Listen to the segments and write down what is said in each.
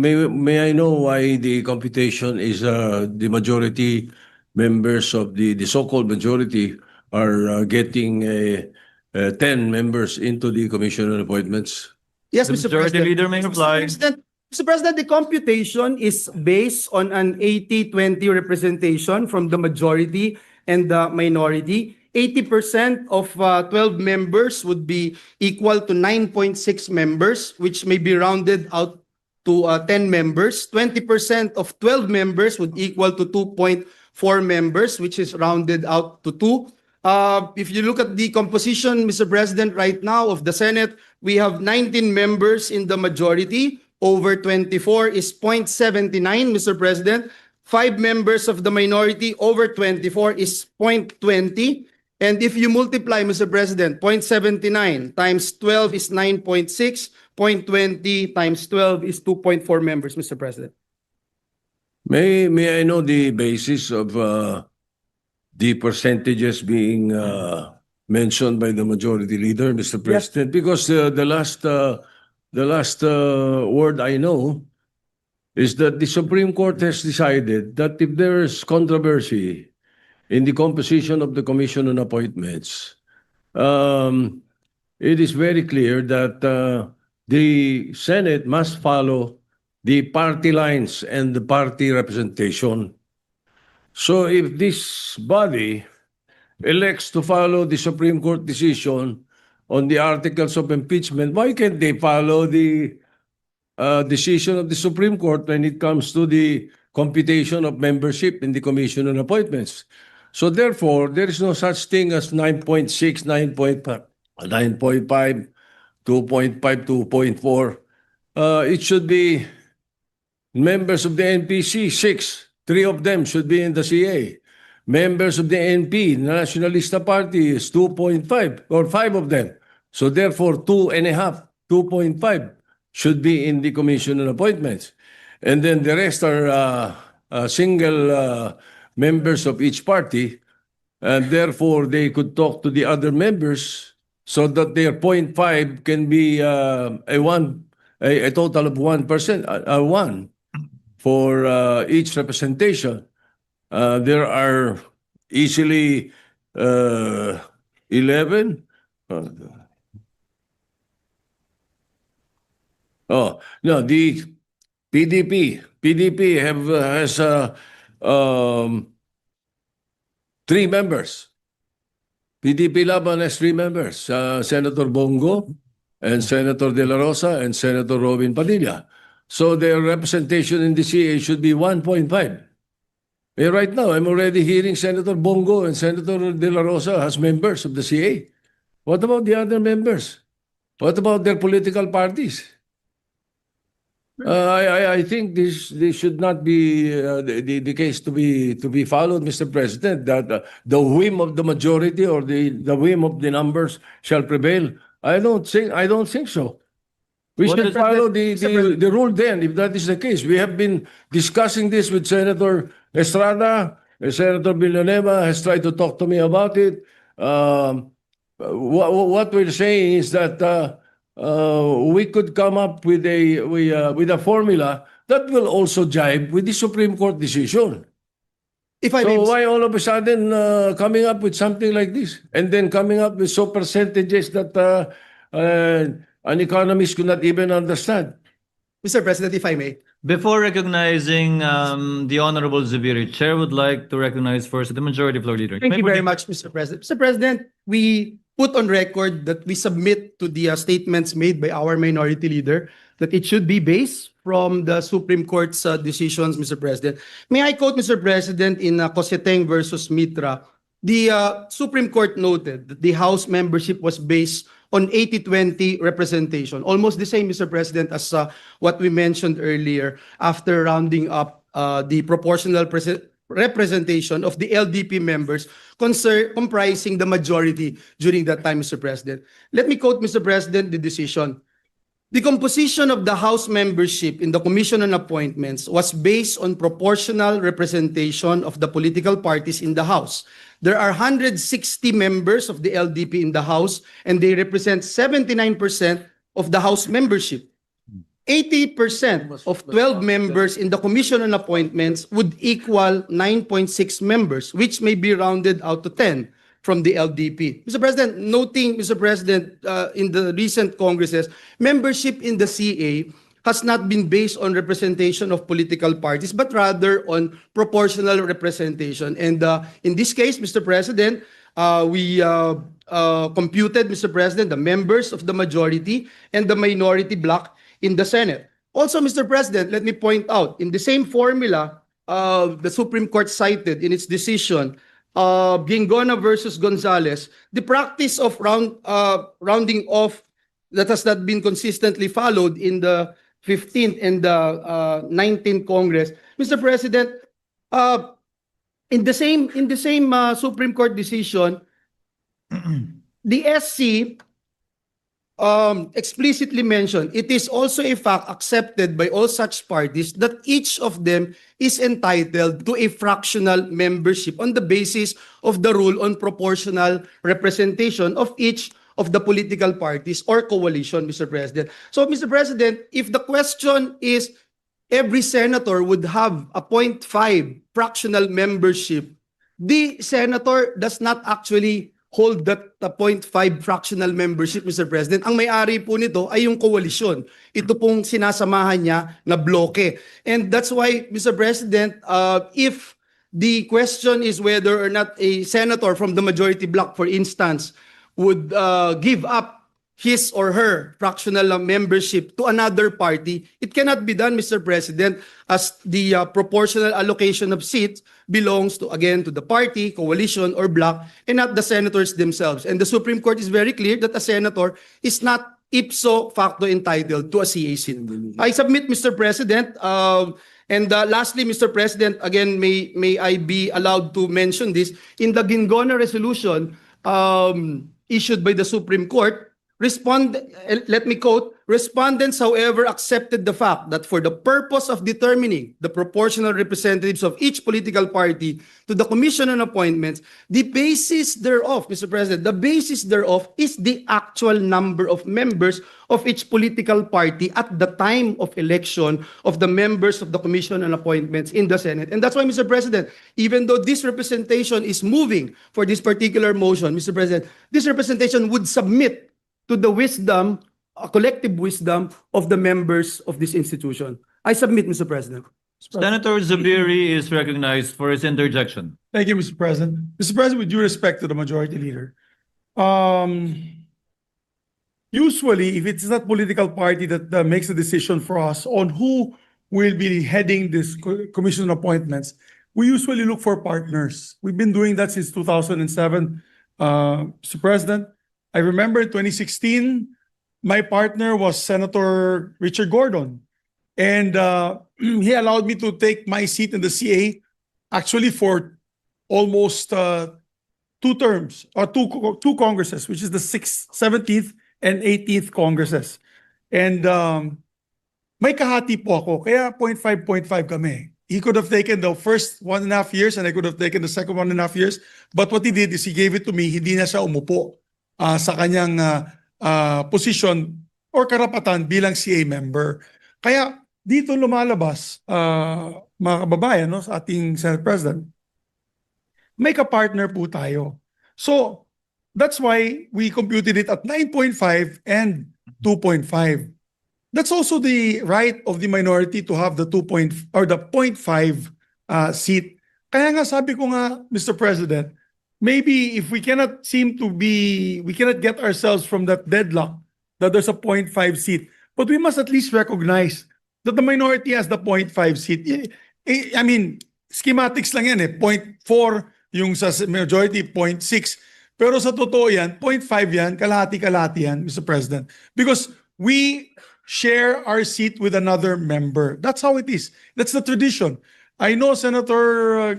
May I know why the computation is the majority members of the so-called majority are getting 10 members into the commission on appointments? Yes, The Mr. majority President. leader may reply. Mr. President, the computation is based on an 80-20 representation from the majority and the minority. 80% of 12 members would be equal to 9.6 members, which may be rounded out to 10 members. 20% of 12 members would equal to 2.4 members, which is rounded out to 2. If you look at the composition, Mr. President, right now of the Senate, we have 19 members in the majority. Over 24 is 0.79, Mr. President. 5 members of the minority, over 24 is 0.20. And if you multiply, Mr. President, 0.79 times 12 is 9.6, 0.20 times 12 is 2.4 members, Mr. President. May I know the basis of the percentages being mentioned by the majority leader, Mr. President? Because the last word I know is that the Supreme Court has decided that if there is controversy in the composition of the Commission on Appointments, it is very clear that the Senate must follow the party lines and the party representation. So if this body elects to follow the Supreme Court decision on the articles of impeachment, why can't they follow the decision of the Supreme Court when it comes to the computation of membership in the Commission on Appointments? So therefore, there is no such thing as 9.6, 9.5, 9.5, 2.5, 2.4. It should be members of the NPC, 6. 3 of them should be in the CA. Members of the NP, Nationalista Party, is 2.5 or 5 of them. So therefore, 2.5, 2.5 should be in the Commission on Appointments. And then the rest are single members of each party, and therefore they could talk to the other members so that their 0.5 can be a total of 1%, 1 for each representation. There are easily 11. Oh no, the PDP has 3 members. PDP Laban has 3 members, Senator Bongo and Senator De La Rosa and Senator Robin Padilla. So their representation in the CA should be 1.5. Right now, I'm already hearing Senator Bongo and Senator De La Rosa as members of the CA. What about the other members? What about their political parties? I think this should not be the case to be followed, Mr. President. That the whim of the majority or the whim of the numbers shall prevail. I don't think so. We should follow the rule then, if that is the case. We have been discussing this with Senator Estrada. Senator Villanueva has tried to talk to me about it. What we're saying is that we could come up with a formula that will also jibe with the Supreme Court decision. Why all of a sudden coming up with something like this, and then coming up with percentages that an economist could not even understand? Mr. President, if I may. Before recognizing the Honorable Zubiri, Chair would like to recognize first the Majority Floor Leader. Thank you very much, Mr. President. Mr. President, we put on record that we submit to the statements made by our minority leader that it should be based from the Supreme Court's decisions, Mr. President. May I quote, Mr. President, in Coseteng versus Mitra, the Supreme Court noted that the House membership was based on 80-20 representation. Almost the same, Mr. President, as what we mentioned earlier after rounding up the proportional representation of the LDP members comprising the majority during that time, Mr. President. Let me quote, Mr. President, the decision. The composition of the House membership in the Commission on Appointments was based on proportional representation of the political parties in the House. There are 160 members of the LDP in the House, and they represent 79% of the House membership. 80% of 12 members in the Commission on Appointments would equal 9.6 members, which may be rounded out to 10 from the LDP. Mr. President, noting, Mr. President, in the recent Congresses, membership in the CA has not been based on representation of political parties, but rather on proportional representation. And in this case, Mr. President, we computed, Mr. President, the members of the majority and the minority bloc in the Senate. Also, Mr. President, let me point out, in the same formula the Supreme Court cited in its decision, Gingona versus Gonzales, the practice of rounding off that has not been consistently followed in the 15th and the 19th Congress. Mr. President, in the same Supreme Court decision, the SC explicitly mentioned, it is also a fact accepted by all such parties that each of them is entitled to a fractional membership on the basis of the rule on proportional representation of each of the political parties or coalition, Mr. President. So, Mr. President, if the question is every senator would have a 0.5 fractional membership, the senator does not actually hold that 0.5 fractional membership, Mr. President. Ang may-ari po nito ay yung koalisyon. Ito pong sinasamahan niya na bloke. And that's why, Mr. President, if the question is whether or not a senator from the majority bloc, for instance, would give up his or her fractional membership to another party, it cannot be done, Mr. President, as the proportional allocation of seats belongs to, again, to the party, coalition, or bloc, and not the senators themselves. And the Supreme Court is very clear that a senator is not ipso facto entitled to a CA seat. I submit, Mr. President, and lastly, Mr. President, again, may I be allowed to mention this, in the Gingona resolution issued by the Supreme Court, let me quote, respondents, however, accepted the fact that for the purpose of determining the proportional representatives of each political party to the Commission on Appointments, the basis thereof, Mr. President, the basis thereof is the actual number of members of each political party at the time of election of the members of the Commission on Appointments in the Senate. And that's why, Mr. President, even though this representation is moving for this particular motion, Mr. President, this representation would submit to the wisdom, a collective wisdom of the members of this institution. I submit, Mr. President. Senator Zubiri is recognized for his interjection. Thank you, Mr. President. Mr. President, with due respect to the majority leader, usually, if it's not political party that makes a decision for us on who will be heading this commission appointments, we usually look for partners. We've been doing that since 2007, Mr. President. I remember in 2016, my partner was Senator Richard Gordon. And he allowed me to take my seat in the CA actually for almost 2 terms, or two Congresses, which is the 6th, 17th, and 18th Congresses. And may kahati po ako, kaya 0.5 kami. He could have taken the first 1.5 years and I could have taken the second 1.5 years. But what he did is he gave it to me, hindi na siya umupo sa kanyang position or karapatan bilang CA member. Kaya dito lumalabas, mga kababayan, no, sa ating Senate President, may ka-partner po tayo. So, that's why we computed it at 9.5 and 2.5. That's also the right of the minority to have the 0.5 seat. Kaya nga sabi ko nga, Mr. President, maybe if we cannot get ourselves from that deadlock that there's a 0.5 seat, but we must at least recognize that the minority has the 0.5 seat. I mean, schematics lang yan eh. 0.4 yung sa majority, 0.6. Pero sa totoo yan, 0.5 yan, kalahati-kalahati yan, Mr. President. Because we share our seat with another member. That's how it is. That's the tradition. I know Senator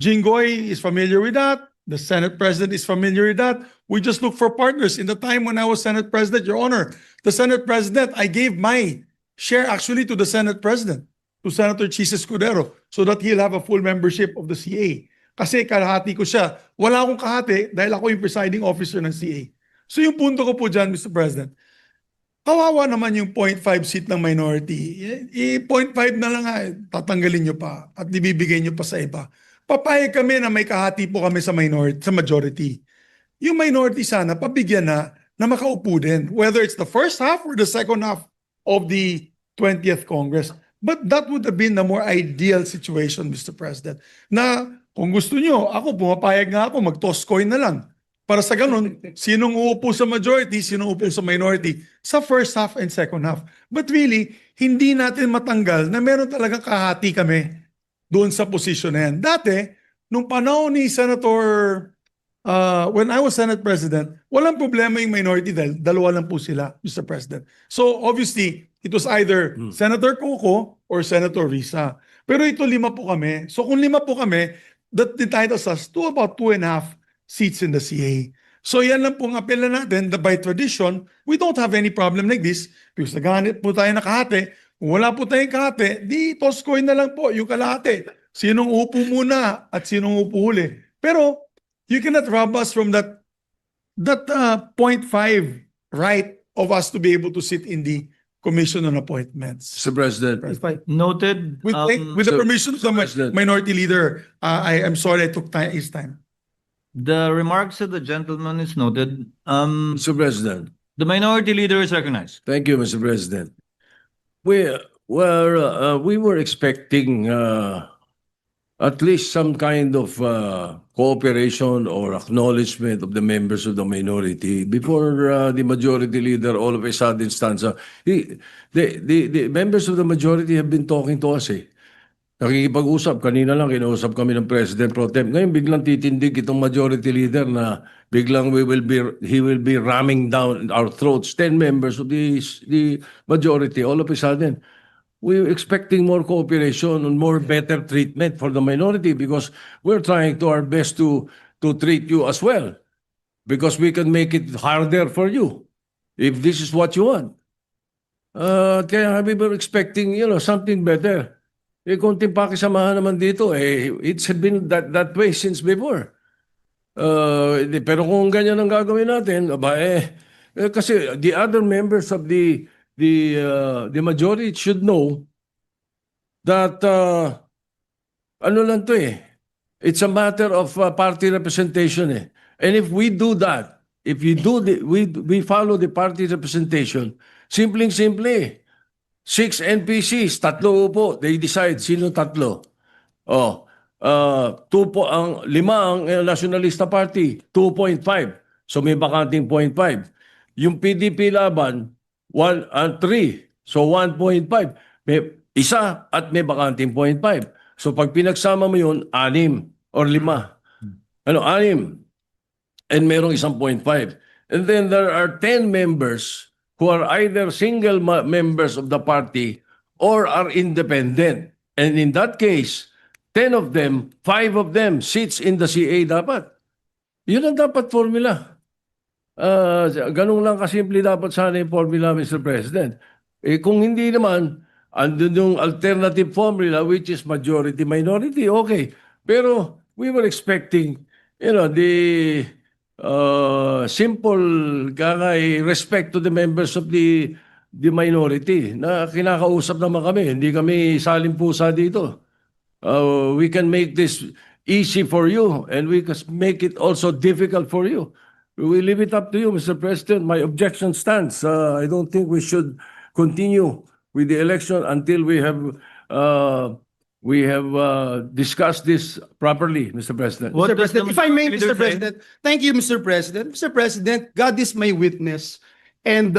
Jinggoy is familiar with that. The Senate President is familiar with that. We just look for partners. In the time when I was Senate President, Your Honor, the Senate President, I gave my share actually to the Senate President, to Senator Chis Escudero, so that he'll have a full membership of the CA. Kasi kalahati ko siya. Wala akong kahati dahil ako yung presiding officer ng CA. So yung punto ko po dyan, Mr. President, Kawawa naman yung 0.5 seat ng minority. 0.5 na lang nga, tatanggalin nyo pa at ibibigay nyo pa sa iba. Papayag kami na may kahati po kami sa minority, sa majority. Yung minority sana, pabigyan na makaupo din. Whether it's the first half or the second half of the 20th Congress. But that would have been the more ideal situation, Mr. President. Na kung gusto nyo, ako pumapayag nga ako, mag-toss coin na lang. Para sa ganun, sinong uupo sa majority, sinong uupo sa minority sa first half and second half. But really, hindi natin matanggal na meron talagang kahati kami doon sa position na yan. Dati, nung panahon ni Senator, when I was Senate President, walang problema yung minority dahil dalawa lang po sila, Mr. President. So obviously, it was either Senator Coco or Senator Risa. Pero ito 5 po kami. So kung 5 po kami, that entitles us to about 2.5 seats in the CA. So yan lang pong apela natin, that by tradition, we don't have any problem like this because naghahanap po tayo na kahati. Kung wala po tayong kahati, di toss coin na lang po yung kalahati. Sinong upo muna at sinong upo huli. Pero you cannot rob us from that 0.5 right of us to be able to sit in the Commission on Appointments. Mr. President, Noted. With the So, permission of the President. minority leader, I am sorry I took his time. The remarks of the gentleman is noted. Mr. President. The minority leader is recognized. Thank you, Mr. President. We were expecting at least some kind of cooperation or acknowledgement of the members of the minority before the majority leader all of a sudden stands up. The members of the majority have been talking to us eh. Nakikipag-usap. Kanina lang, kinausap kami ng President Pro Tem. Ngayon, biglang titindig itong majority leader na biglang he will be ramming down our throats. 10 members of the majority, all of a sudden. We're expecting more cooperation and more better treatment for the minority because we're trying to our best to treat you as well. Because we can make it harder for you if this is what you want. Kaya we were expecting, something better. Konting pakisamahan naman dito, it's been that way since before. Pero kung ganyan ang gagawin natin, kasi the other members of the majority should know that ano lang to it's a matter of party representation And if we do that, if we follow the party representation, simple 6 NPCs, 3 upo. They decide sino 3. 2 po ang 5 ang Nationalista Party, 2.5. So may bakanting 0.5. Yung PDP laban 1 and 3. So 1.5. May isa at may bakanting 0.5. So pag pinagsama mo yun, 6 or 5. 6. And merong isang 0.5. And then there are 10 members who are either single members of the party or are independent. And in that case, 10 of them, 5 of them sits in the CA dapat. Yun ang dapat formula. Ganun lang kasimple dapat sana yung formula, Mr. President. Kung hindi naman, andun yung alternative formula which is majority-minority, okay. Pero we were expecting, the simple respect to the members of the minority na kinakausap naman kami. Hindi kami salimpusa dito. We can make this easy for you and we can make it also difficult for you. We leave it up to you, Mr. President. My objection stands. I don't think we should continue with the election until we have discussed this properly, Mr. President. What Mr. does the President, if I may, leader Mr. say? President, thank you, Mr. President. Mr. President, God is my witness. And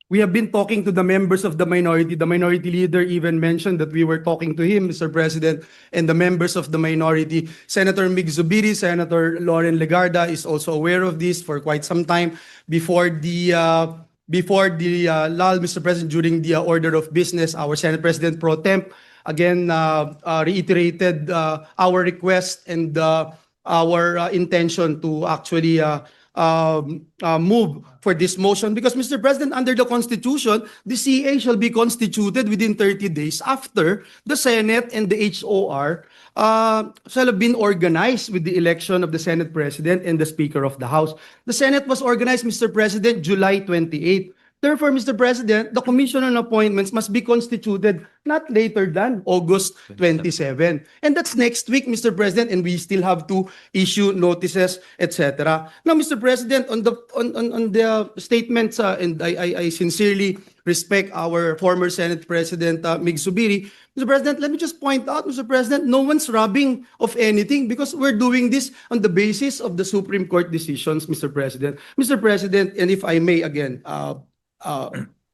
we have been talking to the members of the minority. The minority leader even mentioned that we were talking to him, Mr. President, and the members of the minority. Senator Mig Zubiri, Senator Lauren Legarda is also aware of this for quite some time before the lull, Mr. President, during the order of business. Our Senate President Pro Temp again reiterated our request and our intention to actually move for this motion because, Mr. President, under the Constitution, the CA shall be constituted within 30 days after the Senate and the HOR shall have been organized with the election of the Senate President and the Speaker of the House. The Senate was organized, Mr. President, July 28. Therefore, Mr. President, the Commission on Appointments must be constituted not later than August 27. And that's next week, Mr. President, and we still have to issue notices, etc. Now, Mr. President, on the statements, and I sincerely respect our former Senate President, Mig Zubiri. Mr. President, let me just point out, Mr. President, no one's robbing of anything because we're doing this on the basis of the Supreme Court decisions, Mr. President. Mr. President, and if I may again,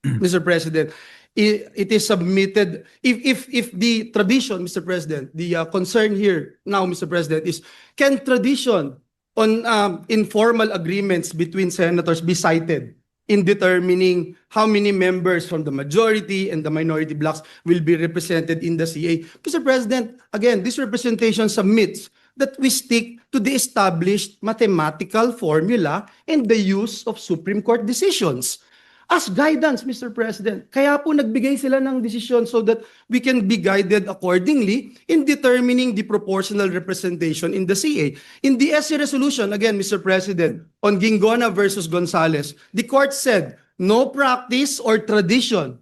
Mr. President, it is submitted, if the tradition, Mr. President, the concern here now, Mr. President, is can tradition on informal agreements between senators be cited in determining how many members from the majority and the minority blocks will be represented in the CA? Mr. President, again, this representation submits that we stick to the established mathematical formula and the use of Supreme Court decisions as guidance, Mr. President. Kaya po nagbigay sila ng desisyon so that we can be guided accordingly in determining the proportional representation in the CA. In the SC resolution, again, Mr. President, on Gingona versus Gonzales, the court said, no practice or tradition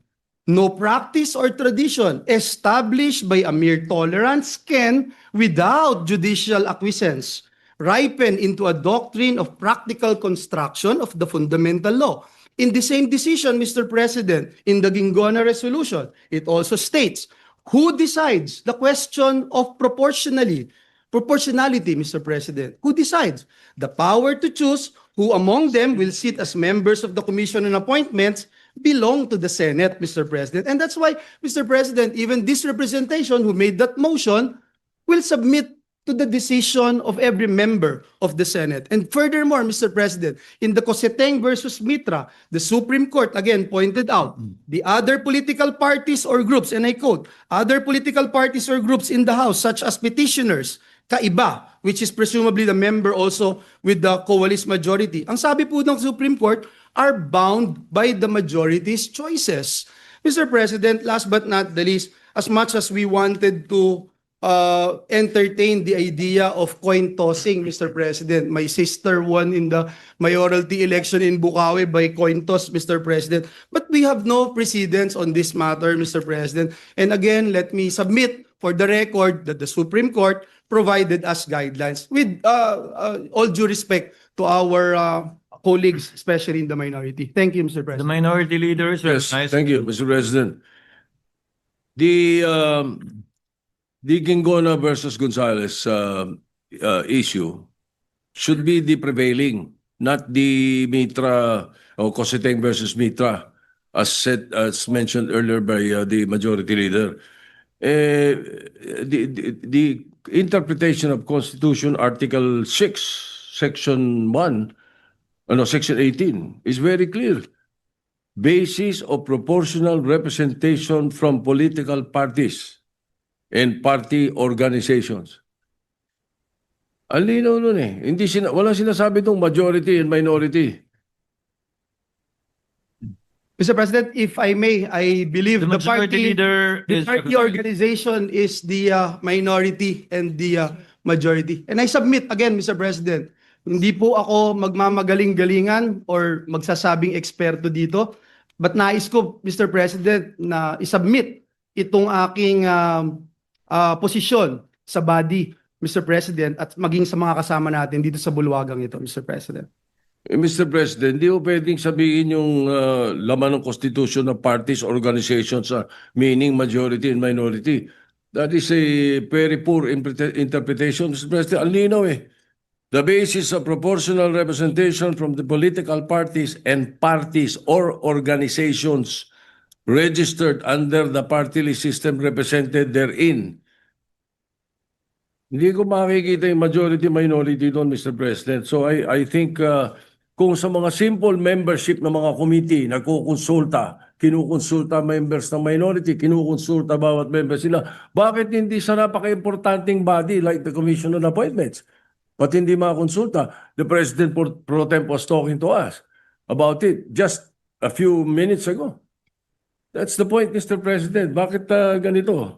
established by a mere tolerance can, without judicial acquiescence, ripen into a doctrine of practical construction of the fundamental law. In the same decision, Mr. President, in the Gingona resolution, it also states, who decides the question of proportionality, Mr. President? Who decides? The power to choose who among them will sit as members of the Commission on Appointments belong to the Senate, Mr. President. And that's why, Mr. President, even this representation who made that motion will submit to the decision of every member of the Senate. And furthermore, Mr. President, in the Coseteng versus Mitra, the Supreme Court again pointed out the other political parties or groups, and I quote, other political parties or groups in the House, such as petitioners, kaiba, which is presumably the member also with the coalition majority. Ang sabi po ng Supreme Court, are bound by the majority's choices. Mr. President, last but not the least, as much as we wanted to entertain the idea of coin tossing, Mr. President. My sister won in the mayoralty election in Bukawi by coin toss, Mr. President. But we have no precedents on this matter, Mr. President. And again, let me submit for the record that the Supreme Court provided us guidelines with all due respect to our colleagues, especially in the minority. Thank you, Mr. The President. minority leaders Yes, recognize. thank you, Mr. President. The Gingona versus Gonzales issue should be the prevailing, not the Mitra or Coseteng versus Mitra, as mentioned earlier by the majority leader. The interpretation of Constitution Article 6, Section 1, Section 18 is very clear. Basis of proportional representation from political parties and party organizations. Ang linaw nun eh. Walang sinasabi itong majority and minority. Mr. President, if I may, I believe The the majority party, leader the is party organization is the minority and the majority. And I submit again, Mr. President, hindi po ako magmamagaling-galingan or magsasabing eksperto dito, but nais ko, Mr. President, na isubmit itong aking posisyon sa body, Mr. President, at maging sa mga kasama natin dito sa bulwagang ito, Mr. President. Mr. President, di mo pwedeng sabihin yung laman ng Constitution ng parties, organizations, meaning majority and minority. That is a very poor interpretation, Mr. President. Ang linaw eh. The basis of proportional representation from the political parties and parties or organizations registered under the party list system represented therein. Hindi ko makikita yung majority-minority doon, Mr. President. So I think kung sa mga simple membership ng mga committee, kinukonsulta members ng minority, kinukonsulta bawat member sila, bakit hindi sa napaka-importanting body like the Commission on Appointments? But hindi makakonsulta? The President pro tem was talking to us about it just a few minutes ago. That's the point, Mr. President. Bakit ganito?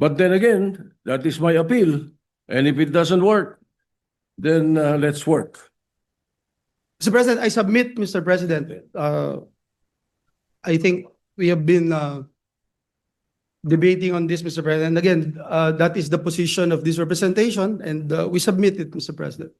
But then again, that is my appeal. And if it doesn't work, then let's work. Mr. President, I submit, Mr. President, I think we have been debating on this, Mr. President. Again, that is the position of this representation, and we submit it, Mr. President.